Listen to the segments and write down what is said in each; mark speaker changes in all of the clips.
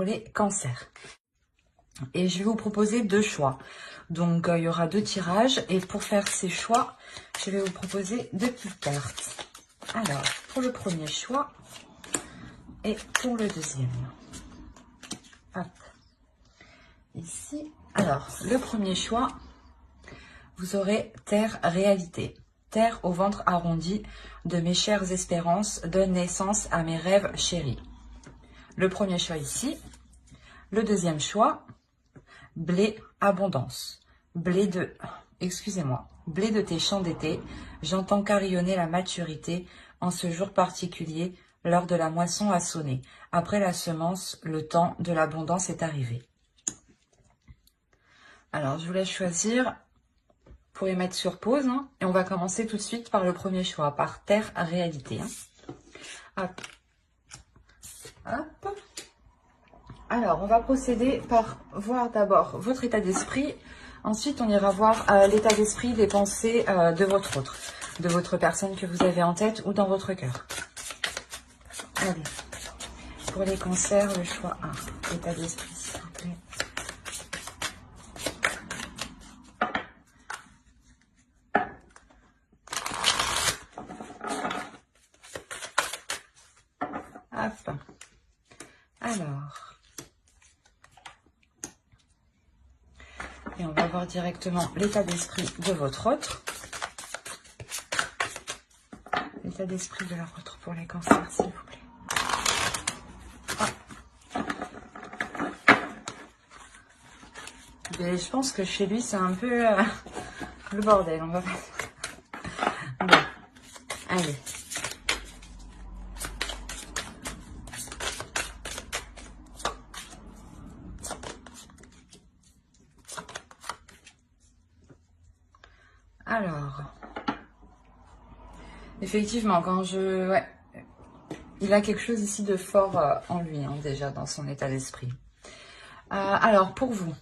Speaker 1: pour les cancers. Et je vais vous proposer 2 choix. Donc, il y aura 2 tirages. Et pour faire ces choix, je vais vous proposer 2 petites cartes. Alors, pour le premier choix et pour le deuxième. Hop. Ici. Alors, le premier choix, vous aurez Terre réalité. Terre au ventre arrondi de mes chères espérances donne naissance à mes rêves chéris. Le premier choix ici. Le deuxième choix, blé abondance. Blé de, excusez-moi, blé de tes champs d'été, j'entends carillonner la maturité en ce jour particulier, l'heure de la moisson a sonné. Après la semence, le temps de l'abondance est arrivé. Alors, je vous laisse choisir. Vous pourrez mettre sur pause. Et on va commencer tout de suite par le premier choix, par Terre réalité. Hop. Hop. Alors, on va procéder par voir d'abord votre état d'esprit. Ensuite, on ira voir l'état d'esprit des pensées de votre autre, de votre personne que vous avez en tête ou dans votre cœur. Allez. Pour les cancers, le choix 1. État d'esprit, s'il vous plaît. Hop. Alors. Et on va voir directement l'état d'esprit de votre autre. L'état d'esprit de leur autre pour les cancers, s'il vous plaît. Et je pense que chez lui, c'est un peu le bordel. On va pas... Bon, allez. Alors, effectivement, quand je... Ouais, il a quelque chose ici de fort en lui, déjà, dans son état d'esprit. Alors, pour vous,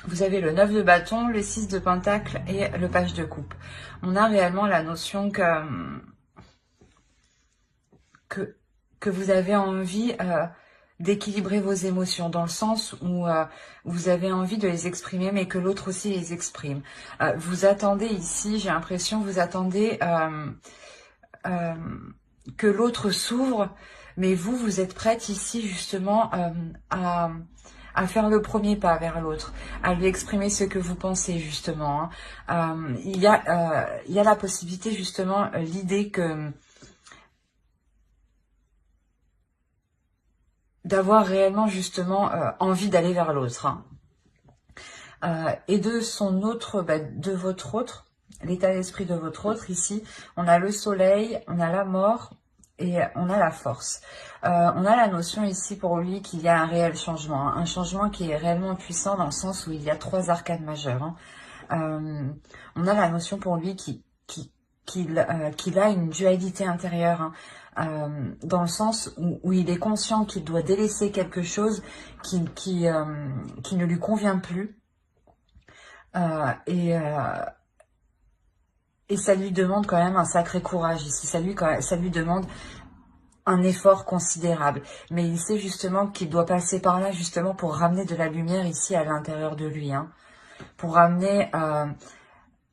Speaker 1: vous avez le 9 de bâton, le 6 de pentacle et le page de coupe. On a réellement la notion que vous avez envie d'équilibrer vos émotions, dans le sens où vous avez envie de les exprimer, mais que l'autre aussi les exprime. Vous attendez ici, j'ai l'impression, vous attendez que l'autre s'ouvre, mais vous êtes prête ici justement à faire le premier pas vers l'autre, à lui exprimer ce que vous pensez justement. Il y a la possibilité justement, l'idée que d'avoir réellement justement envie d'aller vers l'autre. Et de son autre, de votre autre, l'état d'esprit de votre autre, ici, on a le soleil, on a la mort et on a la force. On a la notion ici pour lui qu'il y a un réel changement, un changement qui est réellement puissant dans le sens où il y a 3 arcanes majeures. On a la notion pour lui qu'il a une dualité intérieure, dans le sens où il est conscient qu'il doit délaisser quelque chose qui ne lui convient plus. Et ça lui demande quand même un sacré courage ici. Ça lui demande un effort considérable. Mais il sait justement qu'il doit passer par là justement pour ramener de la lumière ici à l'intérieur de lui. Pour ramener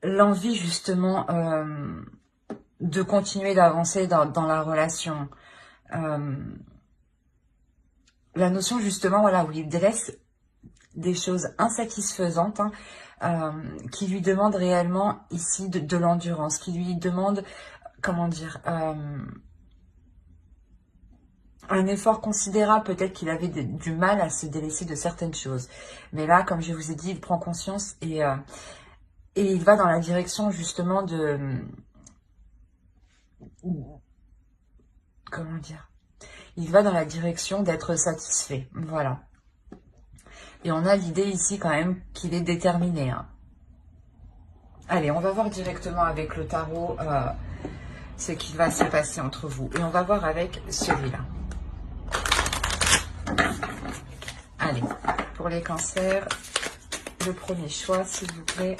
Speaker 1: l'envie justement de continuer d'avancer dans la relation. La notion justement, voilà, où il délaisse des choses insatisfaisantes, qui lui demandent réellement ici de l'endurance, qui lui demandent, comment dire, un effort considérable. Peut-être qu'il avait du mal à se délaisser de certaines choses. Mais là, comme je vous ai dit, il prend conscience et il va dans la direction justement de... Comment dire? Il va dans la direction d'être satisfait. Voilà. Et on a l'idée ici quand même qu'il est déterminé. Allez, on va voir directement avec le tarot ce qui va se passer entre vous. Et on va voir avec celui-là. Allez, pour les cancers, le premier choix, s'il vous plaît.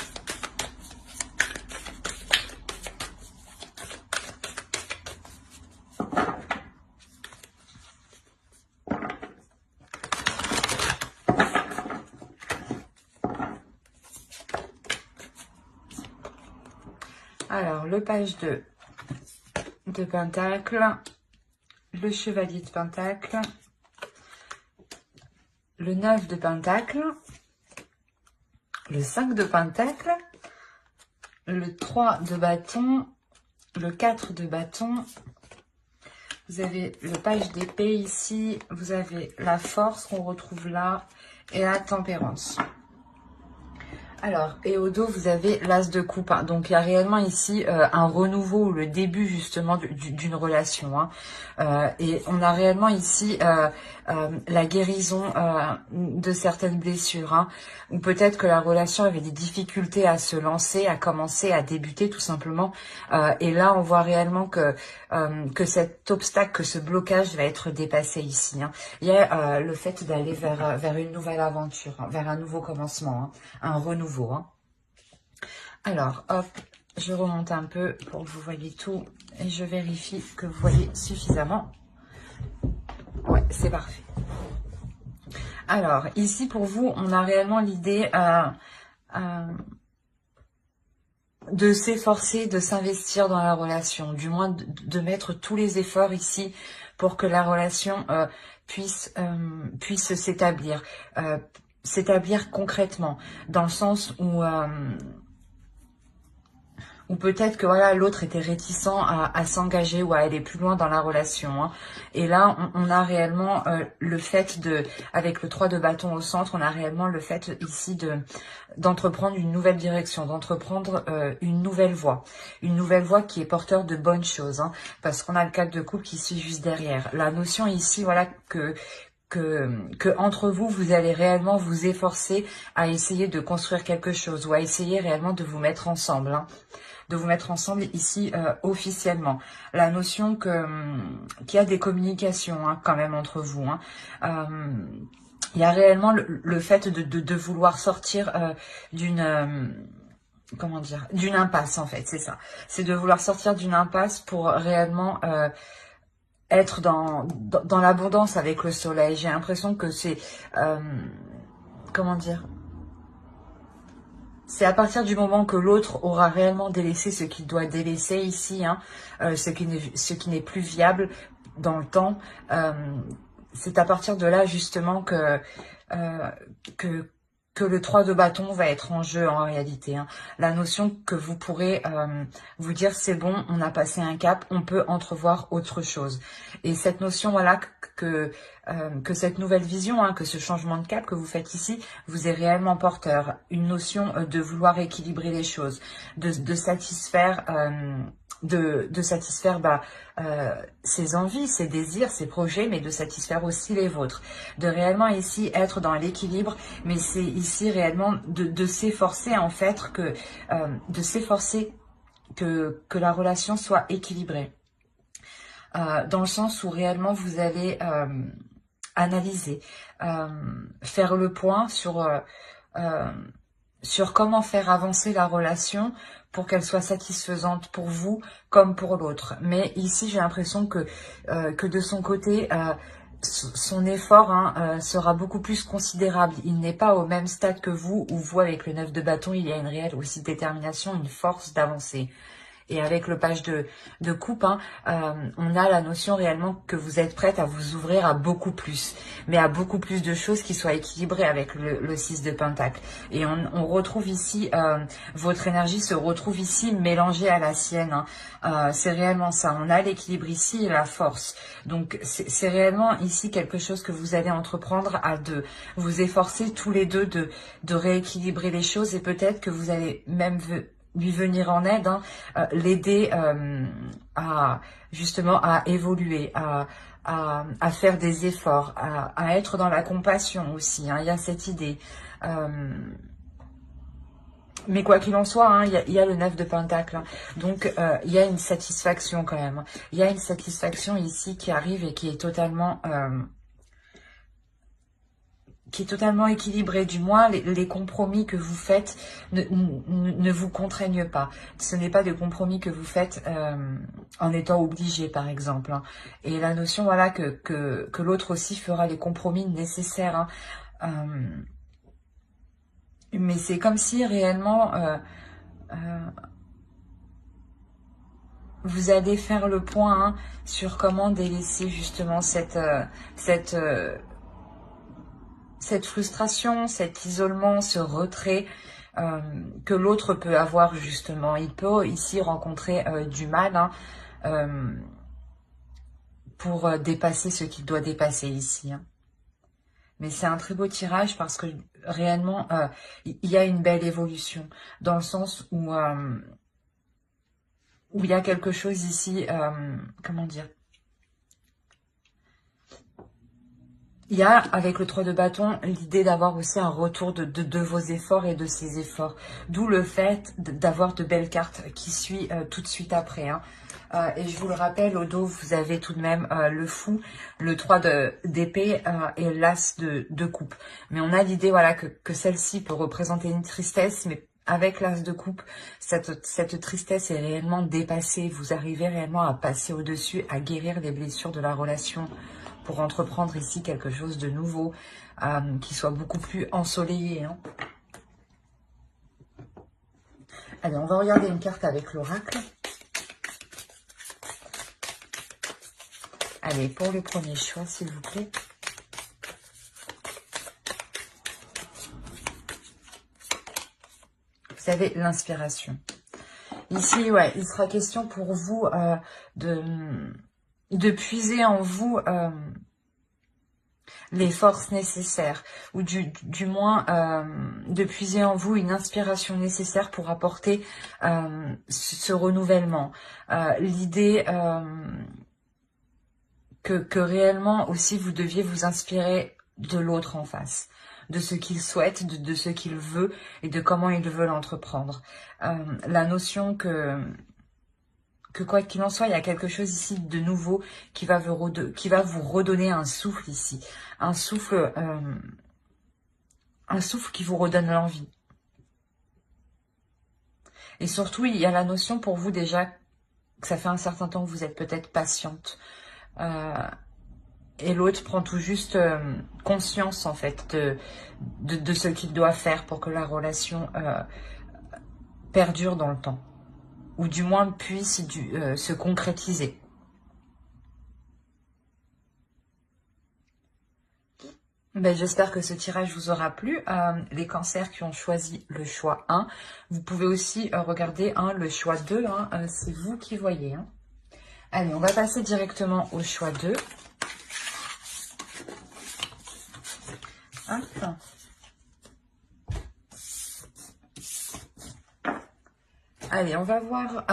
Speaker 1: Alors, le page de Pentacle, le chevalier de Pentacle, le 9 de Pentacle, le 5 de Pentacle, le 3 de bâton, le 4 de bâton, vous avez le page d'épée ici, vous avez la force qu'on retrouve là et la tempérance. Alors, et au dos, vous avez l'as de coupe. Hein. Donc, il y a réellement ici un renouveau ou le début justement d'une relation. Hein. Et on a réellement ici la guérison de certaines blessures. Hein. Ou peut-être que la relation avait des difficultés à se lancer, à commencer, à débuter tout simplement. Et là, on voit réellement que cet obstacle, que ce blocage va être dépassé ici. Hein. Il y a le fait d'aller vers une nouvelle aventure, hein, vers un nouveau commencement, hein, un renouveau. Hein. Alors, hop, je remonte un peu pour que vous voyez tout et je vérifie que vous voyez suffisamment. Ouais, c'est parfait. Alors, ici, pour vous, on a réellement l'idée de s'efforcer, de s'investir dans la relation, du moins de mettre tous les efforts ici pour que la relation puisse s'établir. S'établir concrètement, dans le sens où peut-être que voilà l'autre était réticent à s'engager ou à aller plus loin dans la relation. Hein. Et là, on a réellement le fait avec le 3 de bâton au centre, on a réellement le fait ici d'entreprendre une nouvelle direction, d'entreprendre une nouvelle voie qui est porteur de bonnes choses. Hein, parce qu'on a le 4 de coupe qui suit juste derrière. La notion ici, voilà, que entre vous, vous allez réellement vous efforcer à essayer de construire quelque chose ou à essayer réellement de vous mettre ensemble, hein, de vous mettre ensemble ici officiellement. La notion qu'il y a des communications hein, quand même entre vous. Hein. Il y a réellement le fait de vouloir sortir d'une comment dire, d'une impasse en fait, c'est ça. C'est de vouloir sortir d'une impasse pour réellement être dans l'abondance avec le soleil. J'ai l'impression que c'est, comment dire, c'est à partir du moment que l'autre aura réellement délaissé ce qu'il doit délaisser ici, hein, ce qui n'est plus viable dans le temps, c'est à partir de là justement que le 3 de bâton va être en jeu en réalité. Hein. La notion que vous pourrez vous dire c'est bon, on a passé un cap, on peut entrevoir autre chose. Et cette notion, voilà, que cette nouvelle vision, hein, que ce changement de cap que vous faites ici, vous est réellement porteur. Une notion de vouloir équilibrer les choses, de satisfaire... de satisfaire ses envies, ses désirs, ses projets, mais de satisfaire aussi les vôtres. De réellement ici être dans l'équilibre, mais c'est ici réellement de s'efforcer en fait de s'efforcer que la relation soit équilibrée. Dans le sens où réellement vous allez analyser, faire le point sur comment faire avancer la relation pour qu'elle soit satisfaisante pour vous comme pour l'autre. Mais ici, j'ai l'impression que de son côté, son effort hein, sera beaucoup plus considérable. Il n'est pas au même stade que vous, où vous, avec le 9 de bâton, il y a une réelle aussi détermination, une force d'avancer. Et avec le page de coupe, hein, on a la notion réellement que vous êtes prête à vous ouvrir à beaucoup plus. Mais à beaucoup plus de choses qui soient équilibrées avec le 6 de pentacle. Et on retrouve ici, votre énergie se retrouve ici mélangée à la sienne. Hein. C'est réellement ça. On a l'équilibre ici et la force. Donc c'est réellement ici quelque chose que vous allez entreprendre à deux. Vous efforcer tous les deux de rééquilibrer les choses et peut-être que vous allez même lui venir en aide, hein, l'aider justement à évoluer, à faire des efforts, à être dans la compassion aussi. Hein, il y a cette idée. Mais quoi qu'il en soit, hein, il y a le 9 de pentacle. Hein, donc, il y a une satisfaction quand même. Il y a une satisfaction ici qui arrive et qui est totalement... équilibré, du moins les compromis que vous faites ne vous contraignent pas. Ce n'est pas des compromis que vous faites en étant obligé, par exemple. Hein. Et la notion, voilà, que l'autre aussi fera les compromis nécessaires. Hein. Mais c'est comme si réellement vous allez faire le point hein, sur comment délaisser justement cette frustration, cet isolement, ce retrait que l'autre peut avoir justement. Il peut ici rencontrer du mal hein, pour dépasser ce qu'il doit dépasser ici. Hein. Mais c'est un très beau tirage parce que réellement, il y a une belle évolution dans le sens où il y a quelque chose ici, comment dire, il y a, avec le 3 de bâton, l'idée d'avoir aussi un retour de vos efforts et de ces efforts. D'où le fait d'avoir de belles cartes qui suivent tout de suite après. Hein. Et je vous le rappelle, au dos, vous avez tout de même le fou, le 3 d'épée et l'as de coupe. Mais on a l'idée voilà, que celle-ci peut représenter une tristesse, mais avec l'as de coupe, cette tristesse est réellement dépassée. Vous arrivez réellement à passer au-dessus, à guérir les blessures de la relation pour entreprendre ici quelque chose de nouveau, qui soit beaucoup plus ensoleillé. Hein. Allez, on va regarder une carte avec l'oracle. Allez, pour le premier choix, s'il vous plaît. Vous avez l'inspiration. Ici, ouais, il sera question pour vous de puiser en vous les forces nécessaires, ou du moins de puiser en vous une inspiration nécessaire pour apporter ce renouvellement. L'idée que réellement aussi vous deviez vous inspirer de l'autre en face, de ce qu'il souhaite, de ce qu'il veut et de comment il veut l'entreprendre. La notion que quoi qu'il en soit, il y a quelque chose ici de nouveau qui va vous redonner un souffle ici. Un souffle qui vous redonne l'envie. Et surtout, il y a la notion pour vous déjà que ça fait un certain temps que vous êtes peut-être patiente. Et l'autre prend tout juste conscience en fait de ce qu'il doit faire pour que la relation perdure dans le temps. Ou du moins puisse se concrétiser. Ben, j'espère que ce tirage vous aura plu. Les cancers qui ont choisi le choix 1, vous pouvez aussi regarder le choix 2, c'est vous qui voyez. Hein. Allez, on va passer directement au choix 2. Hop. Allez, on va voir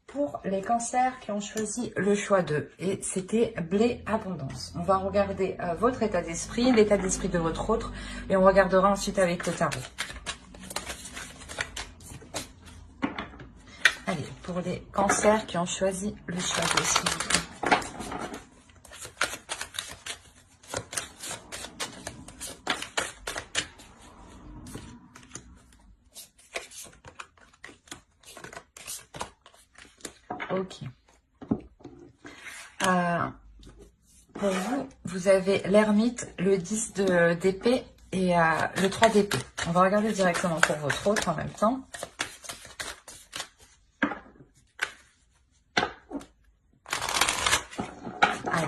Speaker 1: pour les cancers qui ont choisi le choix 2. Et c'était blé abondance. On va regarder votre état d'esprit, l'état d'esprit de votre autre. Et on regardera ensuite avec le tarot. Allez, pour les cancers qui ont choisi le choix 2, s'il vous plaît. Ok. Pour vous, vous avez l'ermite, le 10 d'épée et le 3 d'épée. On va regarder directement pour votre autre en même temps. Allez.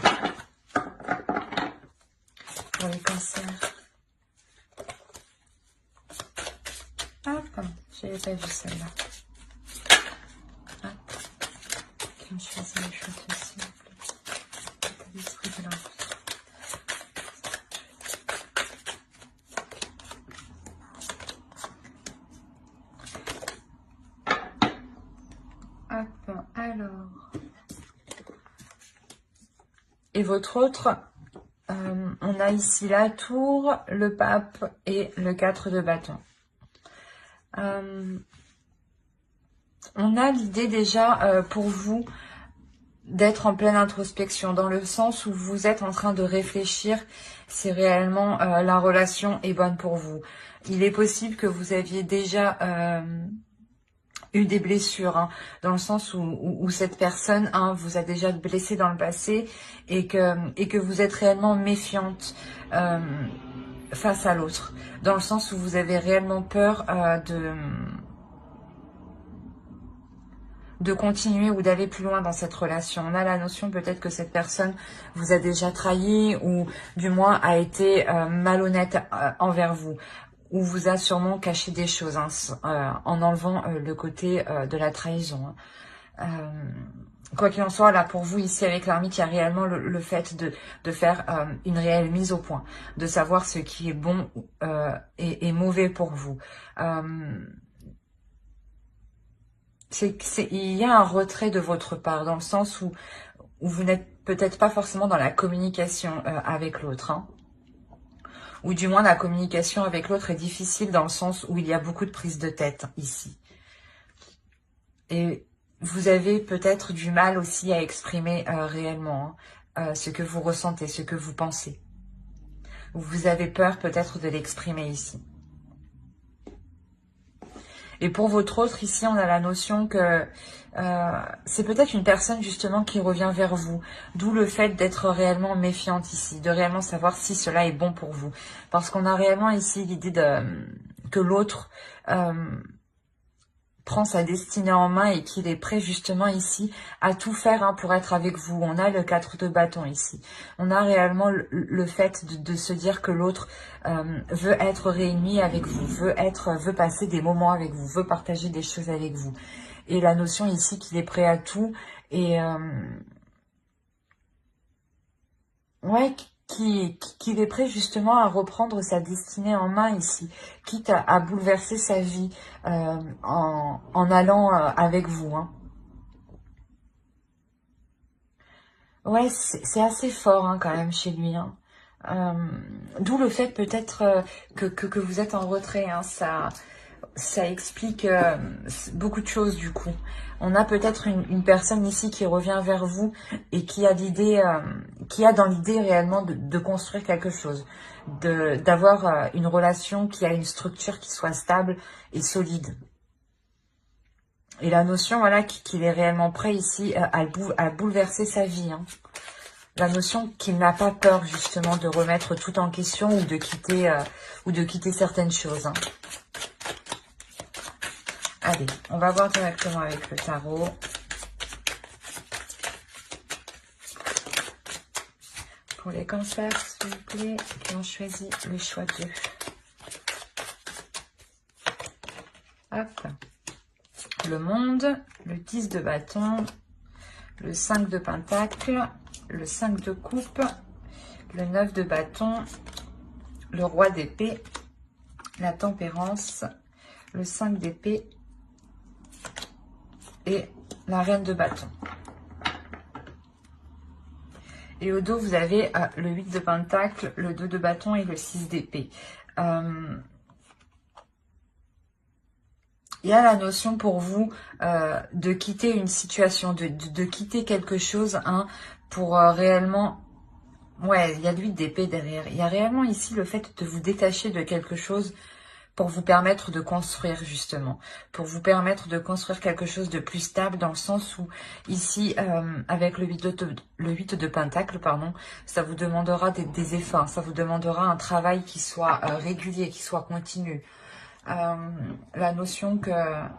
Speaker 1: Pour les cancers. Hop, j'avais pas vu celle-là. Qui ont choisi le choix de s'il vous plaît. L'esprit de l'enfant. Hop, alors. Et votre autre, on a ici la tour, le pape et le 4 de bâton. On a l'idée déjà pour vous d'être en pleine introspection, dans le sens où vous êtes en train de réfléchir si réellement la relation est bonne pour vous. Il est possible que vous aviez déjà eu des blessures, hein, dans le sens où cette personne vous a déjà blessé dans le passé et que vous êtes réellement méfiante face à l'autre, dans le sens où vous avez réellement peur de continuer ou d'aller plus loin dans cette relation. On a la notion peut-être que cette personne vous a déjà trahi ou du moins a été malhonnête envers vous, ou vous a sûrement caché des choses en enlevant le côté de la trahison. Quoi qu'il en soit, là pour vous ici avec l'ermite, il y a réellement le fait de faire une réelle mise au point, de savoir ce qui est bon et mauvais pour vous. Il y a un retrait de votre part, dans le sens où vous n'êtes peut-être pas forcément dans la communication avec l'autre. Ou du moins la communication avec l'autre est difficile dans le sens où il y a beaucoup de prise de tête ici. Et vous avez peut-être du mal aussi à exprimer réellement ce que vous ressentez, ce que vous pensez. Vous avez peur peut-être de l'exprimer ici. Et pour votre autre, ici, on a la notion que c'est peut-être une personne justement qui revient vers vous. D'où le fait d'être réellement méfiante ici, de réellement savoir si cela est bon pour vous. Parce qu'on a réellement ici l'idée que l'autre prend sa destinée en main et qu'il est prêt justement ici à tout faire pour être avec vous. On a le 4 de bâton ici. On a réellement le fait de se dire que l'autre veut être réuni avec vous, veut passer des moments avec vous, veut partager des choses avec vous. Et la notion ici qu'il est prêt à tout et ouais, qu'il est prêt justement à reprendre sa destinée en main ici, quitte à bouleverser sa vie en allant avec vous. Ouais, c'est assez fort quand même chez lui. D'où le fait peut-être que vous êtes en retrait. Ça explique beaucoup de choses du coup. On a peut-être une personne ici qui revient vers vous et qui a l'idée, qui a dans l'idée réellement de construire quelque chose, d'avoir une relation qui a une structure qui soit stable et solide. Et la notion, voilà, qu'il est réellement prêt ici à bouleverser sa vie. La notion qu'il n'a pas peur justement de remettre tout en question ou de quitter certaines choses. Allez, on va voir directement avec le tarot. Pour les cancers, s'il vous plaît, qui ont choisi le choix 2. Hop. Le monde, le 10 de bâton, le 5 de pentacle, le 5 de coupe, le 9 de bâton, le roi d'épée, la tempérance, le 5 d'épée et la reine de bâton. Et au dos, vous avez le 8 de pentacle, le 2 de bâton et le 6 d'épée. Il y a la notion pour vous de quitter une situation, de quitter quelque chose pour réellement... Ouais, il y a le 8 d'épée derrière. Il y a réellement ici le fait de vous détacher de quelque chose pour vous permettre de construire justement, pour vous permettre de construire quelque chose de plus stable dans le sens où ici, avec le 8 de pentacle, pardon, ça vous demandera des efforts, ça vous demandera un travail qui soit régulier, qui soit continu. La notion que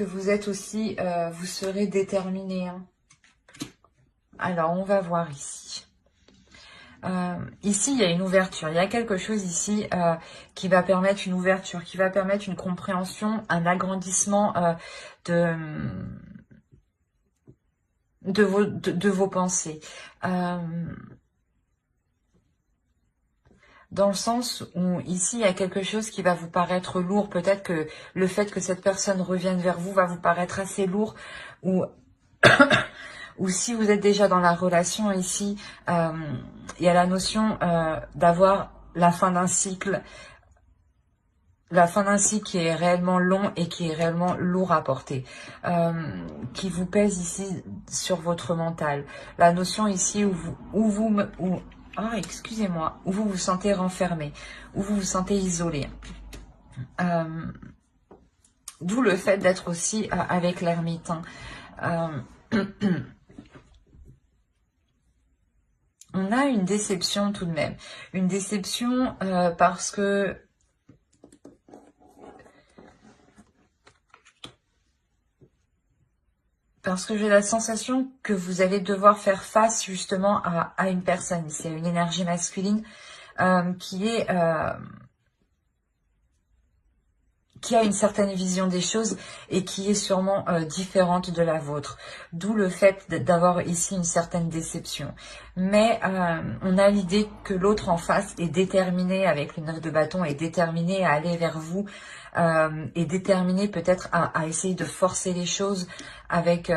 Speaker 1: vous êtes aussi, vous serez déterminé. Alors, on va voir ici. Ici, il y a une ouverture. Il y a quelque chose ici qui va permettre une ouverture, qui va permettre une compréhension, un agrandissement de vos pensées. Dans le sens où ici, il y a quelque chose qui va vous paraître lourd. Peut-être que le fait que cette personne revienne vers vous va vous paraître assez lourd ou... ou si vous êtes déjà dans la relation ici, il y a la notion d'avoir la fin d'un cycle. La fin d'un cycle qui est réellement long et qui est réellement lourd à porter. Qui vous pèse ici sur votre mental. La notion ici où vous vous sentez renfermé, où vous vous sentez isolé. D'où le fait d'être aussi avec l'ermite. On a une déception tout de même. Une déception parce que Parce que j'ai la sensation que vous allez devoir faire face justement à une personne ici, à une énergie masculine qui a une certaine vision des choses et qui est sûrement différente de la vôtre. D'où le fait d'avoir ici une certaine déception. Mais on a l'idée que l'autre en face est déterminé, avec le 9 de bâton, est déterminé à aller vers vous, est déterminé peut-être à essayer de forcer les choses avec...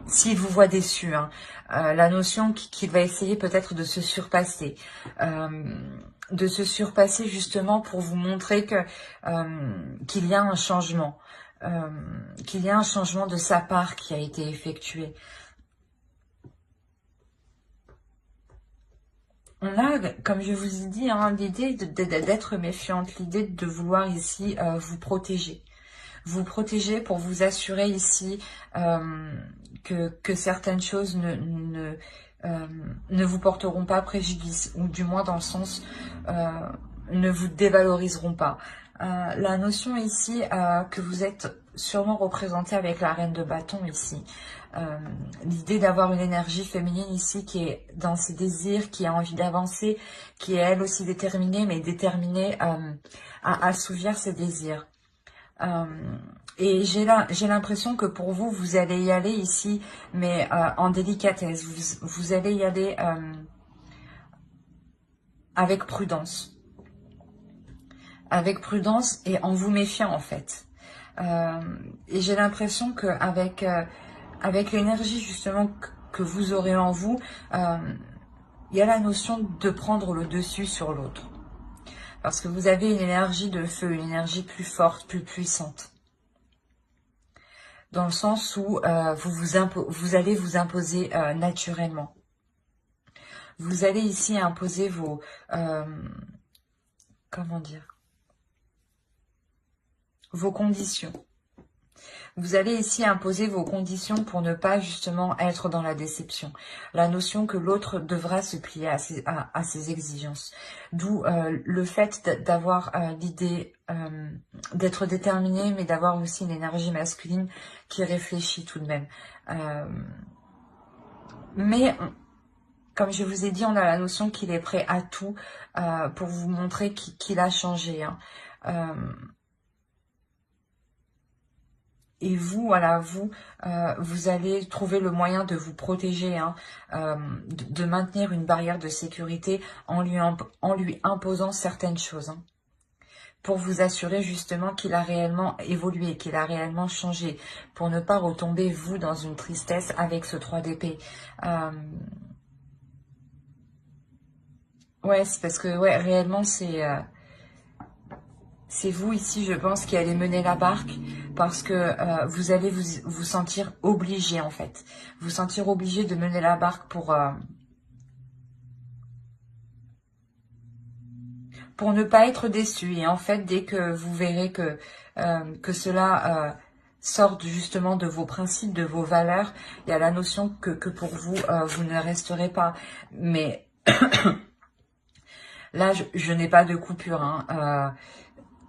Speaker 1: s'il vous voit déçu, hein, la notion qu'il va essayer peut-être de se surpasser. De se surpasser justement pour vous montrer que qu'il y a un changement, qu'il y a un changement de sa part qui a été effectué. On a, comme je vous ai dit, hein, l'idée d'être méfiante, l'idée de vouloir ici vous protéger. Vous protéger pour vous assurer ici que certaines choses ne vous porteront pas préjudice, ou du moins dans le sens ne vous dévaloriseront pas. La notion ici que vous êtes sûrement représenté avec la reine de bâton ici. L'idée d'avoir une énergie féminine ici qui est dans ses désirs, qui a envie d'avancer, qui est elle aussi déterminée, mais déterminée à assouvir ses désirs. Et j'ai l'impression que pour vous, vous allez y aller ici, mais en délicatesse. Vous allez y aller avec prudence. Avec prudence et en vous méfiant en fait. Et j'ai l'impression qu'avec avec l'énergie justement que vous aurez en vous, il y a la notion de prendre le dessus sur l'autre. Parce que vous avez une énergie de feu, une énergie plus forte, plus puissante. Dans le sens où vous allez vous imposer naturellement. Vous allez ici imposer vos... comment dire, vos conditions. Vous allez ici imposer vos conditions pour ne pas justement être dans la déception. La notion que l'autre devra se plier à ses exigences. D'où le fait d'avoir l'idée d'être déterminé, mais d'avoir aussi une énergie masculine qui réfléchit tout de même. Mais comme je vous ai dit, on a la notion qu'il est prêt à tout pour vous montrer qu'il a changé. Hein. Et vous, voilà, vous allez trouver le moyen de vous protéger, hein, de maintenir une barrière de sécurité en lui imposant certaines choses. Hein, pour vous assurer justement qu'il a réellement évolué, qu'il a réellement changé, pour ne pas retomber, vous, dans une tristesse avec ce 3 d'épée. Ouais, c'est parce que, ouais, réellement, c'est vous ici, je pense, qui allez mener la barque parce que vous allez vous sentir obligé, en fait. Vous sentir obligé de mener la barque pour ne pas être déçu. Et en fait, dès que vous verrez que cela sort justement de vos principes, de vos valeurs, il y a la notion que pour vous, vous ne resterez pas. Mais là, je n'ai pas de coupure, hein.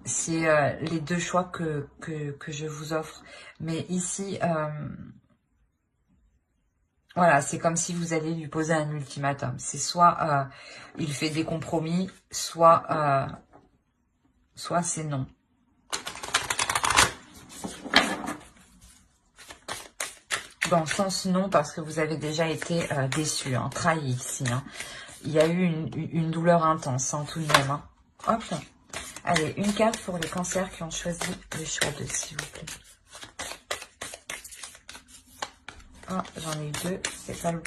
Speaker 1: C'est les deux choix que je vous offre. Mais ici, voilà, c'est comme si vous alliez lui poser un ultimatum. C'est soit il fait des compromis, soit c'est non. Dans le sens non, parce que vous avez déjà été déçu, hein, trahi ici. Hein. Il y a eu une douleur intense, hein, tout de même. Hein. Hop là. Allez, une carte pour les cancers qui ont choisi le choix de, s'il vous plaît. Ah, j'en ai eu deux, c'est pas le...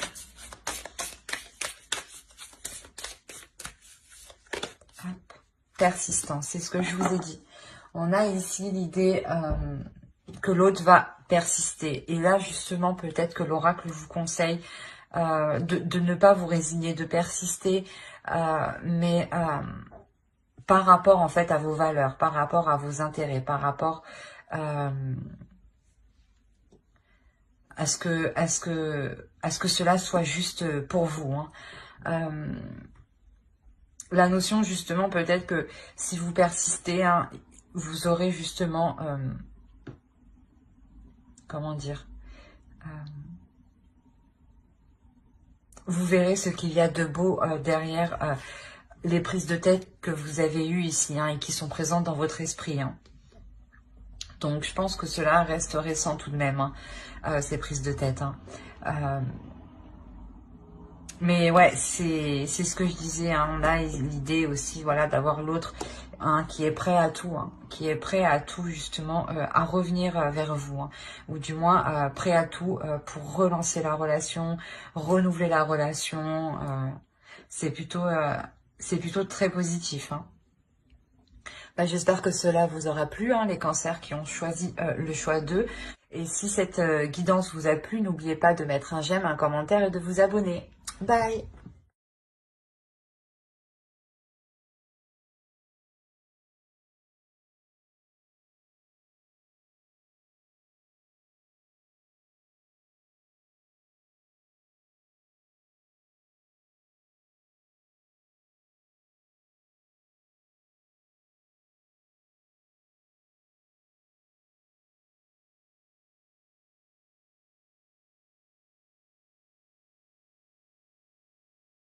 Speaker 1: Persistance, c'est ce que je vous ai dit. On a ici l'idée que l'autre va persister. Et là, justement, peut-être que l'oracle vous conseille de ne pas vous résigner, de persister, mais... par rapport en fait à vos valeurs, par rapport à vos intérêts, par rapport à ce que cela soit juste pour vous. Hein. La notion justement peut-être que si vous persistez, hein, vous aurez justement comment dire, vous verrez ce qu'il y a de beau derrière les prises de tête que vous avez eues ici, hein, et qui sont présentes dans votre esprit, hein. Donc, je pense que cela reste récent tout de même, hein, ces prises de tête, hein. Mais ouais, c'est ce que je disais, hein, on a l'idée aussi, voilà, d'avoir l'autre, hein, qui est prêt à tout, hein, qui est prêt à tout justement, à revenir vers vous, hein, ou du moins prêt à tout pour relancer la relation, renouveler la relation. C'est plutôt très positif, hein. Bah, j'espère que cela vous aura plu, hein, les cancers qui ont choisi le choix d'eux. Et si cette guidance vous a plu, n'oubliez pas de mettre un j'aime, un commentaire et de vous abonner. Bye!